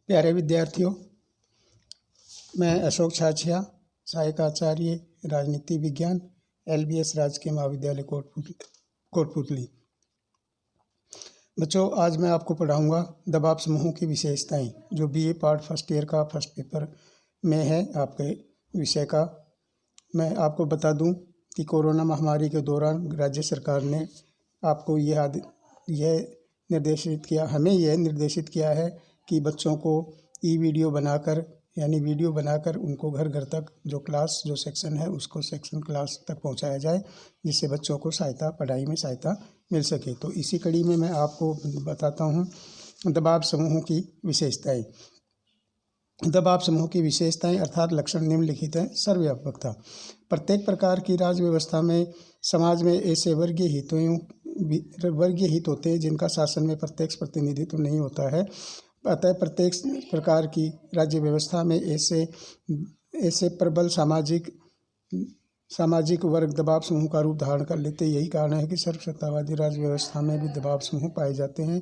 प्यारे विद्यार्थियों, मैं अशोक छाछिया, सहायक आचार्य राजनीति विज्ञान, LBS राजकीय महाविद्यालय कोटपुतली। बच्चों, आज मैं आपको पढ़ाऊंगा दबाव समूहों की विशेषताएं, जो BA पार्ट फर्स्ट ईयर का फर्स्ट पेपर में है आपके विषय का। मैं आपको बता दूं कि कोरोना महामारी के दौरान राज्य सरकार ने आपको हमें यह निर्देशित किया है कि बच्चों को वीडियो बनाकर यानी वीडियो बनाकर उनको घर घर तक जो सेक्शन है उसको सेक्शन क्लास तक पहुंचाया जाए, जिससे बच्चों को पढ़ाई में सहायता मिल सके। तो इसी कड़ी में मैं आपको बताता हूं दबाव समूहों की विशेषताएं। दबाव समूह की विशेषताएं अर्थात लक्षण निम्नलिखित है। सर्वव्यापकता। प्रत्येक प्रकार की राज्य व्यवस्था में समाज में ऐसे वर्गीय हित होते हैं जिनका शासन में प्रत्यक्ष प्रतिनिधित्व नहीं होता है। अतः प्रत्येक प्रकार की राज्य व्यवस्था में ऐसे प्रबल सामाजिक वर्ग दबाव समूह का रूप धारण कर लेते। यही कारण है कि सर्वसत्तावादी राज्य व्यवस्था में भी दबाव समूह पाए जाते हैं,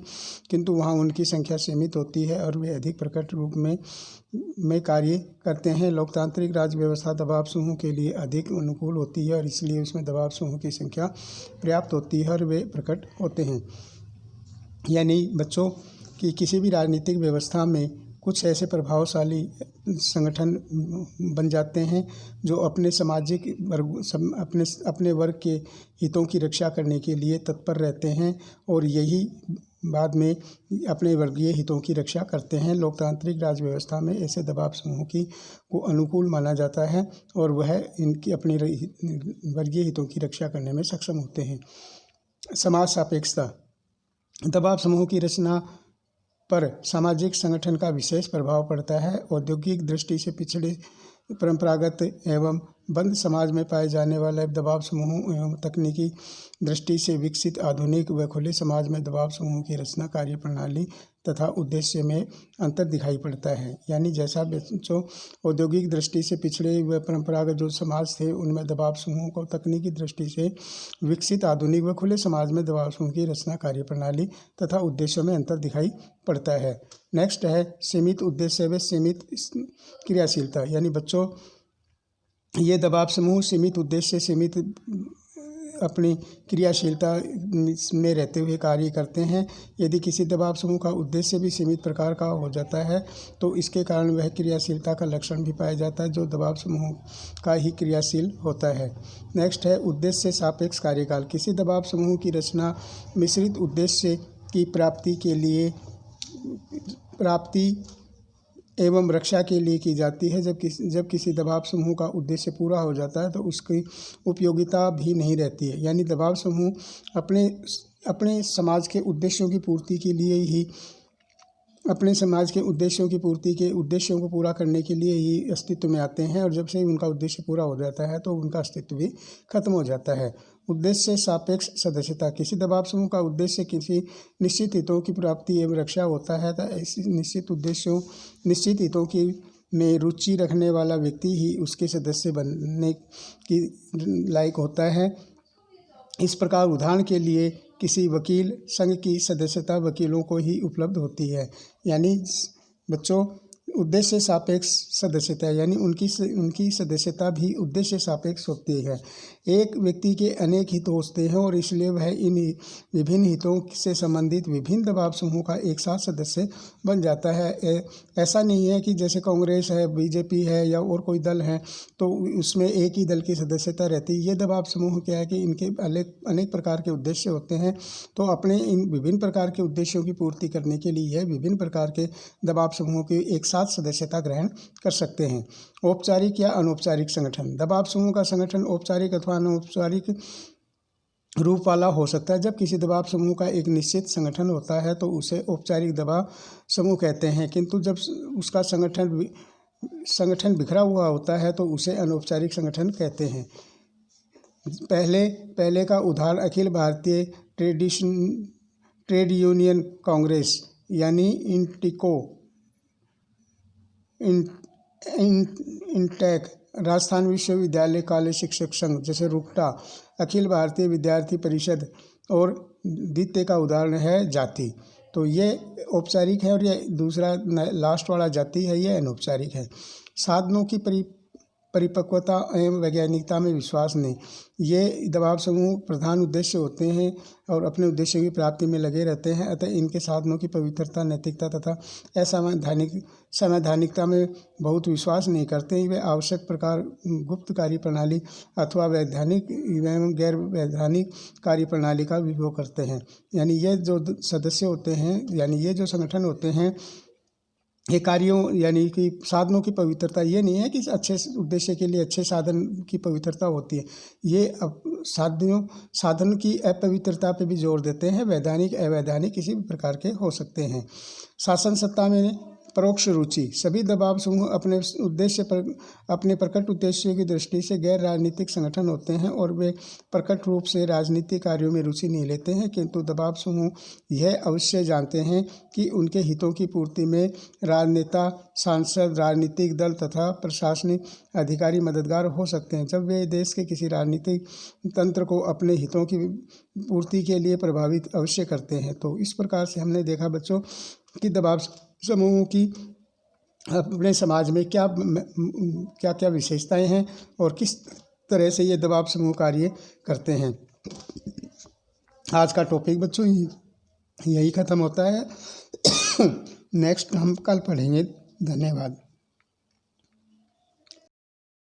किंतु वहाँ उनकी संख्या सीमित होती है और वे अधिक प्रकट रूप में कार्य करते हैं। लोकतांत्रिक राज्य व्यवस्था दबाव समूह के लिए अधिक अनुकूल होती है और इसलिए उसमें दबाव समूह की संख्या पर्याप्त होती है और वे प्रकट होते हैं। यानी बच्चों कि किसी भी राजनीतिक व्यवस्था में कुछ ऐसे प्रभावशाली संगठन बन जाते हैं जो अपने अपने वर्ग के हितों की रक्षा करने के लिए तत्पर रहते हैं और यही बाद में अपने वर्गीय हितों की रक्षा करते हैं। लोकतांत्रिक राज व्यवस्था में ऐसे दबाव समूह को अनुकूल माना जाता है और वह इनकी अपने वर्गीय हितों की रक्षा करने में सक्षम होते हैं। समाज सापेक्षता। दबाव समूह की रचना पर सामाजिक संगठन का विशेष प्रभाव पड़ता है। औद्योगिक दृष्टि से पिछड़े परंपरागत एवं बंद समाज में पाए जाने वाले दबाव समूह एवं तकनीकी दृष्टि से विकसित आधुनिक व खुले समाज में दबाव समूह की रचना कार्य प्रणाली तथा उद्देश्य में अंतर दिखाई पड़ता है। यानी जैसा बच्चों औद्योगिक दृष्टि से पिछड़े व परंपरागत जो समाज थे उनमें दबाव समूह को तकनीकी दृष्टि से विकसित आधुनिक व खुले समाज में दबाव समूह की रचना कार्य प्रणाली तथा उद्देश्यों में अंतर दिखाई पड़ता है। नेक्स्ट है सीमित उद्देश्य व सीमित क्रियाशीलता। यानी बच्चों ये दबाव समूह सीमित उद्देश्य सीमित अपनी क्रियाशीलता में रहते हुए कार्य करते हैं। यदि किसी दबाव समूह का उद्देश्य भी सीमित प्रकार का हो जाता है तो इसके कारण वह क्रियाशीलता का लक्षण भी पाया जाता है जो दबाव समूह का ही क्रियाशील होता है। नेक्स्ट है उद्देश्य सापेक्ष कार्यकाल। किसी दबाव समूह की रचना मिश्रित उद्देश्य की प्राप्ति एवं रक्षा के लिए की जाती है। जब किसी दबाव समूह का उद्देश्य पूरा हो जाता है तो उसकी उपयोगिता भी नहीं रहती है। यानी दबाव समूह अपने समाज के उद्देश्यों की पूर्ति के लिए ही उद्देश्यों को पूरा करने के लिए ही अस्तित्व में आते हैं और जब से उनका उद्देश्य पूरा हो जाता है तो उनका अस्तित्व भी खत्म हो जाता है। उद्देश्य सापेक्ष सदस्यता। किसी दबाव समूह का उद्देश्य किसी निश्चित हितों की प्राप्ति एवं रक्षा होता है तो ऐसी निश्चित हितों की में रुचि रखने वाला व्यक्ति ही उसके सदस्य बनने की लायक होता है। इस प्रकार उदाहरण के लिए किसी वकील संघ की सदस्यता वकीलों को ही उपलब्ध होती है। यानी बच्चों उद्देश्य सापेक्ष सदस्यता यानी उनकी सदस्यता भी उद्देश्य सापेक्ष होती है। एक व्यक्ति के अनेक हित होते हैं और इसलिए वह इन विभिन्न हितों से संबंधित विभिन्न दबाव समूह का एक साथ सदस्य बन जाता है। ऐसा नहीं है कि जैसे कांग्रेस है, BJP है या और कोई दल है तो उसमें एक ही दल की सदस्यता रहती है। ये दबाव समूह क्या है कि इनके अनेक प्रकार के उद्देश्य होते हैं, तो अपने इन विभिन्न प्रकार के उद्देश्यों की पूर्ति करने के लिए विभिन्न प्रकार के दबाव समूहों की एक साथ सदस्यता ग्रहण कर सकते हैं। औपचारिक या अनौपचारिक संगठन। दबाव समूह का संगठन औपचारिक अथवा अनौपचारिक रूप वाला हो सकता है। जब किसी दबाव समूह का एक निश्चित संगठन होता है तो उसे औपचारिक दबाव समूह कहते हैं, किंतु जब उसका संगठन बिखरा हुआ होता है तो उसे अनौपचारिक संगठन कहते हैं। पहले का उदाहरण अखिल भारतीय ट्रेड यूनियन कांग्रेस यानी इंटेक, राजस्थान विश्वविद्यालय कॉलेज शिक्षक संघ जैसे रुकटा, अखिल भारतीय विद्यार्थी परिषद और द्वितीय का उदाहरण है जाति। तो ये औपचारिक है और ये दूसरा लास्ट वाला जाति है, ये अनौपचारिक है। साधनों की परिपक्वता एवं वैज्ञानिकता में विश्वास नहीं। ये दबाव समूह प्रधान उद्देश्य होते हैं और अपने उद्देश्य की प्राप्ति में लगे रहते हैं, अतः इनके साधनों की पवित्रता, नैतिकता तथा असंवैधानिकता में बहुत विश्वास नहीं करते। वे आवश्यक प्रकार गुप्त कार्य प्रणाली अथवा वैधानिक एवं गैर वैधानिक कार्य प्रणाली का उपयोग करते हैं। यानी ये जो सदस्य होते हैं, यानी ये जो संगठन होते हैं, ये कार्यों यानी कि साधनों की पवित्रता ये नहीं है कि अच्छे उद्देश्य के लिए अच्छे साधन की पवित्रता होती है, ये साधन की अपवित्रता पे भी जोर देते हैं। वैधानिक अवैधानिक किसी भी प्रकार के हो सकते हैं। शासन सत्ता में परोक्ष रुचि। सभी दबाव समूह अपने प्रकट उद्देश्य की दृष्टि से गैर राजनीतिक संगठन होते हैं और वे प्रकट रूप से राजनीतिक कार्यों में रुचि नहीं लेते हैं, किंतु दबाव समूह यह अवश्य जानते हैं कि उनके हितों की पूर्ति में राजनेता, सांसद, राजनीतिक दल तथा प्रशासनिक अधिकारी मददगार हो सकते हैं, जब वे देश के किसी राजनीतिक तंत्र को अपने हितों की पूर्ति के लिए प्रभावित अवश्य करते हैं। तो इस प्रकार से हमने देखा बच्चों कि दबाव समूहों की अपने समाज में क्या क्या विशेषताएं हैं और किस तरह से ये दबाव समूह कार्य करते हैं। आज का टॉपिक बच्चों यही ख़त्म होता है। नेक्स्ट हम कल पढ़ेंगे। धन्यवाद।